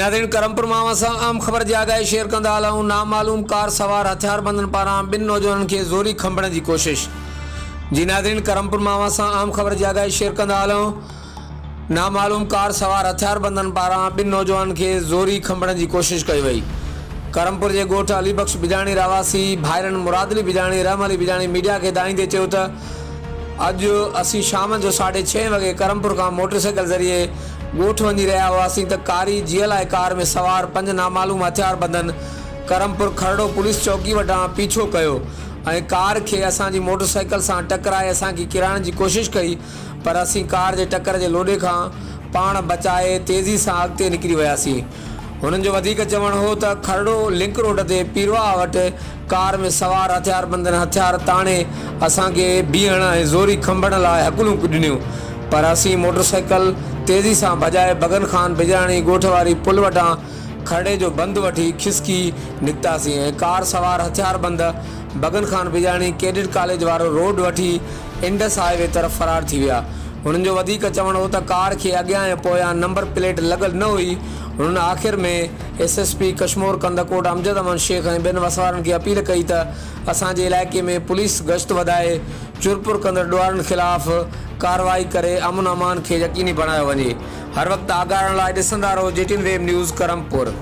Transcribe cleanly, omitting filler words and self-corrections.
जिनादीन करमपुर मावा से आम खबर जी आगाही शेयर कंदा हलूं। नामालूम कार सवार हथियारबंदन पारां बिन नौजवाननि खे ज़ोरी खंभण की कोशिश। जिनादीन करमपुर मावा से आम खबर जी आगाही शेयर कंदा हलूं। नामालूम कार सवार हथियारबंदन पारां बिन नौजवाननि खे ज़ोरी खंभण की कोशिश कई वई। करमपुर के गोठ अलीबख्श बिजाणी रवासी भाइरन मुराद अली बिजाणी रहम अली बिजाणी मीडिया के दाईंदे चयो त अज असी शाम जो 6:30 वगे करमपुर का मोटरसाइकिल जरिए गोठ वही रहा हुआसीं त कारी जीएलआई कार में सवार 5 नामालूम हथियारबंदन करमपुर खरड़ो पुलिस चौकी वटां पीछो कयो ऐं कार के असांजी मोटरसाइकिल से टकराए असांखे किराइण की कोशिश कई, पर असीं कार के टक्कर के लोॾे खां पाण बचाए तेज़ी से अॻिते निकिरी वियासीं। हुननि जो वधीक चवण हो त खरड़ो लिंक रोड ते पीरवा वटि कार में सवार हथियारबंदन हथियार ताणे असांखे बीहण ऐं ज़ोरी खंभण लाइ हकुलूं ॾिनियूं, पर असीं मोटरसाइकिल तेज़ी से भॼाए बगन खान बिजाणी गोठ वारी पुल वटां खड़े जो बंद वठी खिसकी निकितासीं ऐं कार सवार हथियारबंद बगन खान बिजाणी कैडेट कॉलेज वारो रोड वठी इंडस हाईवे तरफ़ फरार थी विया। हुननि जो वधीक चवण हो त कार के अॻियां ऐं पोयां नंबर प्लेट लॻल न हुई। हुननि आख़िर में एसएसपी कश्मीर कंदकोट अमजद अमन शेख ऐं ॿिनि वसवारनि खे अपील कई त असांजे इलाइक़े में पुलिस गश्त वधाए चुरपुर कंदड़ ॾोहारनि ख़िलाफ़ कार्रवाई करे अमन अमान खे यकीनी बणायो वञे। हर वक़्तु आगाह रहण लाइ ॾिसंदा रहो JTN वेब न्यूज़ करमपुर।